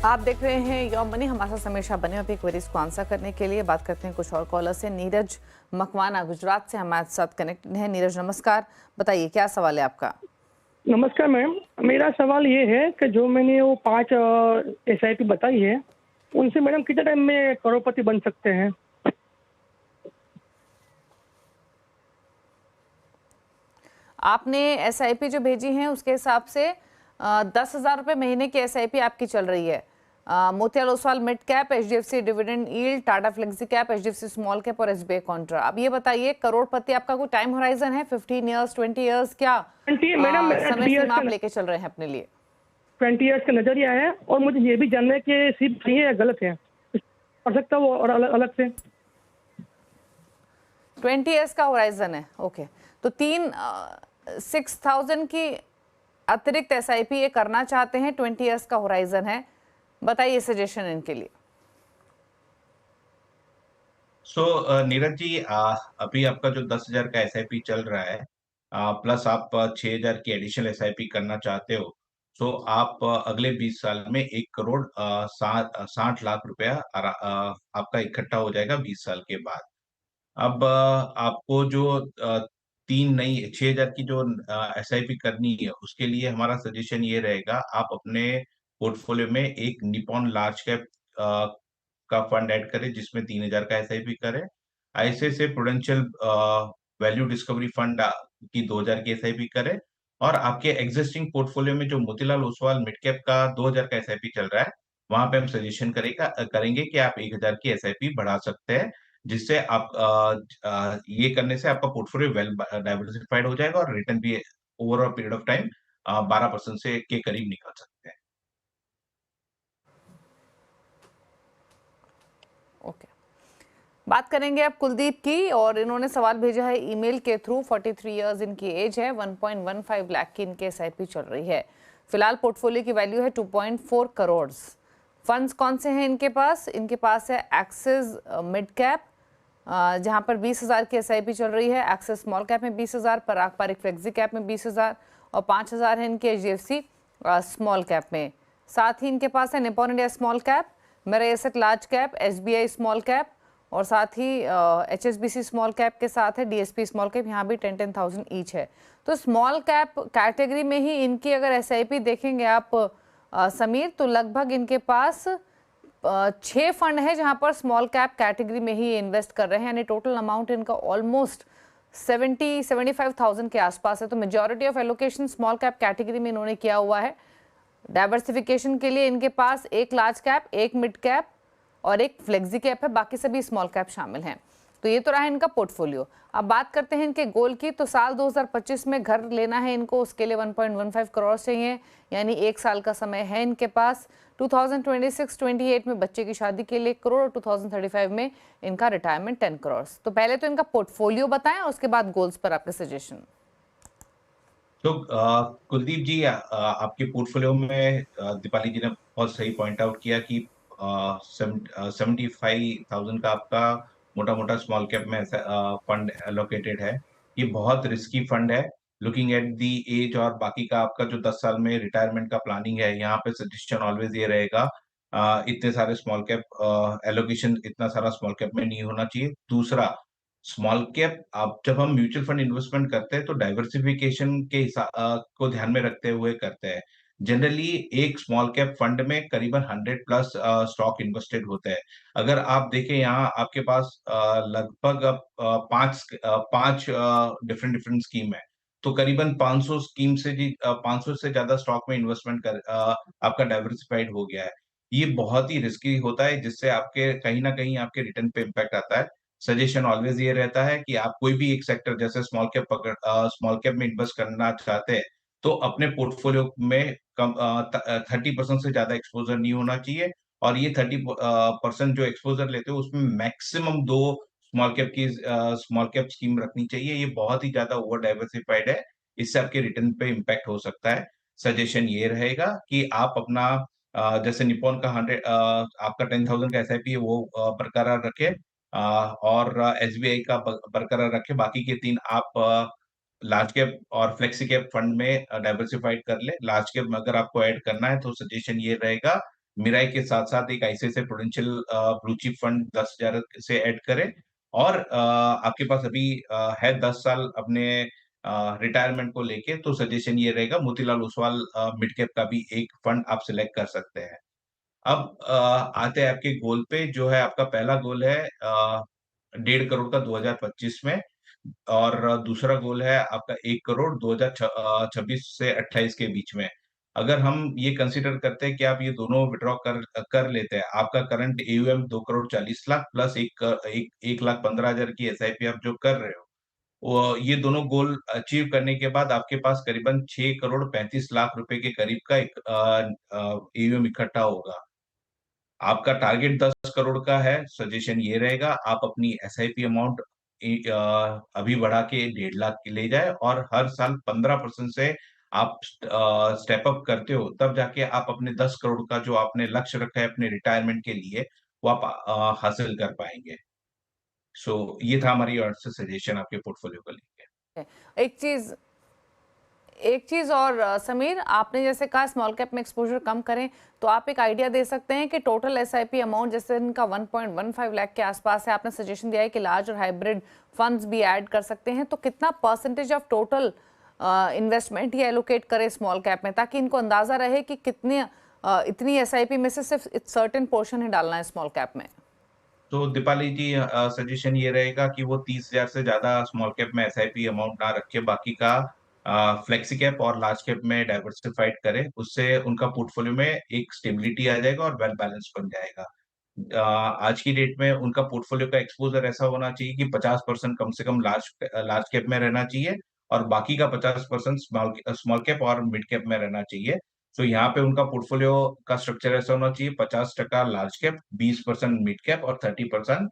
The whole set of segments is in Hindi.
आप देख रहे हैं योर मनी। हमारे साथ हमेशा बने हुए क्वेरीज को आंसर करने के लिए बात करते हैं कुछ और कॉलर से। नीरज मकवाना गुजरात से हमारे साथ कनेक्टेड है। नीरज नमस्कार, बताइए क्या सवाल है आपका। नमस्कार मैम, मेरा सवाल ये है कि जो मैंने वो 5 एसआईपी बताई है, उनसे मैडम कितने टाइम में करोड़पति बन सकते हैं? आपने एसआईपी जो भेजी है उसके हिसाब से 10,000 रुपये महीने की एसआईपी आपकी चल रही है। Motilal Oswal mid cap, HDFC dividend yield, Tata flexi cap, HDFC small cap और एसबीआई कॉन्ट्रा। अब ये बताइए करोड़पति आपका कोई टाइम होराइजन है? 15 ईयर्स, 20 ईयर्स, क्या 20 मैडम, मेरा समय 20 ईयर्स सीमा का आप लेके चल रहे हैं अपने लिए? 20 ईयर्स का नजरिया है और मुझे ये भी जानना है कि सिर्फ सही है या गलत है, पढ़ सकता हूँ और अलग अलग से। 20 ईयर्स का होराइजन है, ओके। तो 6,000 की अतिरिक्त एसआईपी ये करना चाहते हैं, 20 ईयर्स का होराइजन है। बताइए सजेशन इनके लिए। नीरज जी, अभी आपका जो 10,000 का एसआईपी चल रहा है, प्लस आप 6,000 की एडिशनल एसआईपी करना चाहते हो, सो आप अगले 20 साल में 1 करोड़ 60 लाख रुपया आपका इकट्ठा हो जाएगा 20 साल के बाद। अब आपको जो 6,000 की जो एसआईपी करनी है, उसके लिए हमारा सजेशन ये रहेगा, आप अपने पोर्टफोलियो में एक निपॉन लार्ज कैप का फंड ऐड करें, जिसमें 3,000 का एसआईपी करें। ऐसे प्रूडेंशियल वैल्यू डिस्कवरी फंड की 2,000 की एसआईपी करें। और आपके एग्जिस्टिंग पोर्टफोलियो में जो मोतीलाल ओसवाल मिड कैप का 2,000 का एसआईपी चल रहा है, वहां पे हम सजेशन करेंगे कि आप 1,000 की एसआईपी बढ़ा सकते हैं, जिससे आप ये करने से आपका पोर्टफोलियो वेल डाइवर्सिफाइड हो जाएगा और रिटर्न भी over a period of time 12% से के करीब निकल सकते हैं। ओके, बात करेंगे अब कुलदीप की, और इन्होंने सवाल भेजा है ईमेल के थ्रू। 43 इयर्स इनकी एज है, 1.15 लाख की इनके एसआईपी चल रही है। फिलहाल पोर्टफोलियो की वैल्यू है 2.4 करोड़। फंड्स कौन से हैं इनके पास? इनके पास है एक्सिस मिड कैप, जहां पर 20,000 की एसआईपी चल रही है। एक्सिस स्मॉल कैप में 20,000, पराग पारिक फ्लेक्सी कैप में 20,000 और 5,000 है इनके एचडीएफसी स्मॉल कैप में। साथ ही इनके पास है निपॉन इंडिया स्मॉल कैप, मेरा asset large cap, SBI small cap और साथ ही एचएसबीसी स्मॉल कैप के साथ है डीएसपी स्मॉल कैप। यहाँ भी 10,000 ईच है। तो स्मॉल कैप कैटेगरी में ही इनकी अगर एसआईपी देखेंगे आप समीर, तो लगभग इनके पास 6 फंड है जहां पर स्मॉल कैप कैटेगरी में ही इन्वेस्ट कर रहे हैं। यानी टोटल अमाउंट इनका ऑलमोस्ट 75,000 के आसपास है। तो majority of allocation small cap category में इन्होंने किया हुआ है। डाइवर्सिफिकेशन के लिए इनके पास एक लार्ज कैप, एक मिड कैप और एक फ्लेक्सी कैप है, बाकी सभी स्मॉल कैप शामिल हैं। तो ये तो रहा इनका पोर्टफोलियो। अब बात करते हैं इनके गोल की। तो साल 2025 में घर लेना है इनको, उसके लिए 1.15 करोड़ चाहिए, यानी 1 साल का समय है इनके पास। 2026-28 में बच्चे की शादी के लिए 1 करोड़ और 2035 में इनका रिटायरमेंट 10 करोड़। तो पहले तो इनका पोर्टफोलियो बताएं, उसके बाद गोल्स पर आपके सजेशन। तो कुलदीप जी, आपके पोर्टफोलियो में दीपाली जी ने बहुत सही पॉइंट आउट किया कि 75,000 का आपका मोटा मोटा स्मॉल कैप में ऐसा फंड एलोकेटेड है। ये बहुत रिस्की फंड है। लुकिंग एट दी एज और बाकी का आपका जो 10 साल में रिटायरमेंट का प्लानिंग है, यहाँ पे सजेशन ऑलवेज ये रहेगा, इतने सारे स्मॉल कैप एलोकेशन इतना सारा स्मॉल कैप में नहीं होना चाहिए। दूसरा, स्मॉल कैप आप जब हम म्यूचुअल फंड इन्वेस्टमेंट करते हैं, तो डाइवर्सिफिकेशन के को ध्यान में रखते हुए करते हैं। जनरली एक स्मॉल कैप फंड में करीबन 100 प्लस स्टॉक इन्वेस्टेड होते हैं। अगर आप देखें, यहाँ आपके पास लगभग पांच डिफरेंट डिफरेंट स्कीम है, तो करीबन 500 स्कीम से 500 से ज्यादा स्टॉक में इन्वेस्टमेंट आपका डाइवर्सिफाइड हो गया है। ये बहुत ही रिस्की होता है, जिससे आपके कहीं ना कहीं आपके रिटर्न पे इम्पैक्ट आता है। सजेशन ऑलवेज ये रहता है कि आप कोई भी एक सेक्टर जैसे स्मॉल कैप में इन्वेस्ट करना चाहते हैं, तो अपने पोर्टफोलियो में कम 30% से ज्यादा एक्सपोजर नहीं होना चाहिए। और ये 30% जो एक्सपोजर लेते हो, उसमें मैक्सिमम 2 स्मॉल कैप स्कीम रखनी चाहिए। ये बहुत ही ज्यादा ओवर डाइवर्सिफाइड है, इससे आपके रिटर्न पे इम्पैक्ट हो सकता है। सजेशन ये रहेगा कि आप अपना जैसे निपॉन का 100 आपका 10,000 का एसआईपी है, वो बरकरार रखे, और एसबीआई का बरकरार रखे। बाकी के 3 आप लार्ज कैप और फ्लेक्सी कैप फंड में डाइवर्सिफाइड कर ले। लार्ज कैप में अगर आपको ऐड करना है, तो सजेशन ये रहेगा मिराई के साथ-साथ एक ICICI prudential blue chip fund 10,000 से ऐड करें और आपके पास अभी है 10 साल अपने रिटायरमेंट को लेके, तो सजेशन ये रहेगा मोतीलाल ओसवाल मिड कैप का भी एक फंड आप सिलेक्ट कर सकते हैं। अब आते हैं आपके गोल पे, जो है आपका पहला गोल है 1.5 करोड़ का 2025 में और दूसरा गोल है आपका 1 करोड़ 2026 से 28 के बीच में। अगर हम ये कंसीडर करते हैं कि आप ये दोनों विथड्रॉ कर कर लेते हैं, आपका current AUM 2 crore 40 lakh plus 1 lakh 15,000 की एसआईपी आप जो कर रहे हो, वो ये दोनों गोल अचीव करने के बाद आपके पास करीबन 6 करोड़ 35 लाख रुपए के करीब का एक एयूएम इकट्ठा होगा। आपका टारगेट 10 करोड़ का है, सजेशन ये रहेगा आप अपनी एसआईपी अमाउंट अभी बढ़ा के 1.5 लाख की ले जाए और हर साल 15% से आप स्टेप अप करते हो, तब जाके आप अपने 10 करोड़ का जो आपने लक्ष्य रखा है अपने रिटायरमेंट के लिए, वो आप हासिल कर पाएंगे। सो ये था हमारी ओर से सजेशन आपके पोर्टफोलियो को लेके। एक चीज और समीर, आपने जैसे कहा स्मॉल कैप में एक्सपोजर कम करें, तो आप एक आइडिया दे सकते हैं कि टोटल एसआईपी अमाउंट जैसे इनका 1.15 लाख के आसपास है, आपने सजेशन दिया है कि लार्ज और हाइब्रिड फंड्स भी ऐड कर सकते हैं, तो कितना परसेंटेज ऑफ टोटल इन्वेस्टमेंट ये एलोकेट करें स्मॉल कैप में, ताकि इनको अंदाजा रहे कि कितने इतनी एसआईपी में से सिर्फ सर्टेन पोर्शन ही डालना है स्मॉल कैप में। तो दीपाली जी, सजेशन ये रहेगा कि वो 30,000 से ज्यादा स्मॉल कैप में एसआईपी अमाउंट ना रखे, बाकी का फ्लेक्सी कैप और लार्ज कैप में डाइवर्सिफाइड करें। उससे उनका पोर्टफोलियो में एक स्टेबिलिटी आ जाएगा और वेल बैलेंस बन जाएगा। आज की डेट में उनका पोर्टफोलियो का एक्सपोजर ऐसा होना चाहिए कि 50% कम से कम लार्ज कैप में रहना चाहिए और बाकी का 50% स्मॉल कैप और मिड कैप में रहना चाहिए। तो यहाँ पे उनका पोर्टफोलियो का स्ट्रक्चर ऐसा होना चाहिए, 50% लार्ज कैप, 20% मिड कैप और 30%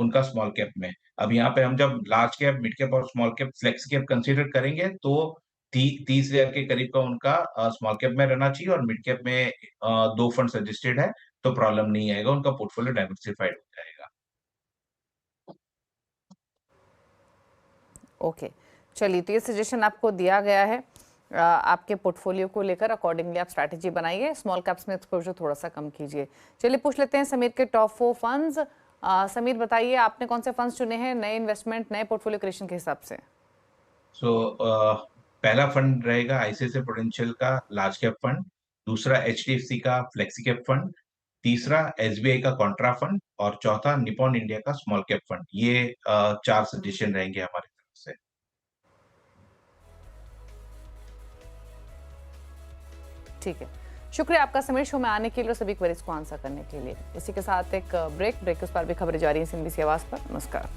उनका स्मॉल कैप में। अब यहाँ पे हम जब लार्ज कैप, मिड कैप और small cap, flexi cap consider करेंगे, तो 30,000 के करीब का उनका स्मॉल कैप में रहना चाहिए और मिड कैप में 2 फंड सजेस्टेड है, तो प्रॉब्लम नहीं आएगा, उनका पोर्टफोलियो डाइवर्सिफाइड हो जाएगा। ओके, चलिए, तो ये सजेशन आपको दिया गया है। आपके पोर्टफोलियो को लेकर अकॉर्डिंगली आप स्ट्रैटेजी बनाइए, स्मॉल कैप्स में एक्सपोजर थोड़ा सा कम कीजिए। चलिए पूछ लेते हैं समीर के टॉप 4 फंड्स। समीर बताइए, आपने कौन से फंड्स चुने हैं नए इन्वेस्टमेंट, नए पोर्टफोलियो क्रिएशन के हिसाब से? सो पहला फंड रहेगा आईसीआईसीआई प्रूडेंशियल का लार्ज कैप फंड, दूसरा एचडीएफसी का फ्लेक्सी कैप फंड, तीसरा एसबीआई का कॉन्ट्रा फंड और चौथा निपॉन इंडिया का स्मॉल कैप फंड। ये 4 सजेशन रहेंगे हमारी तरफ से। ठीक है, शुक्रिया आपका समीर शो में आने के लिए और सभी क्वेरीज को आंसर करने के लिए। इसी के साथ एक ब्रेक उस पर भी खबरें जारी हैं CNBC आवाज पर। नमस्कार।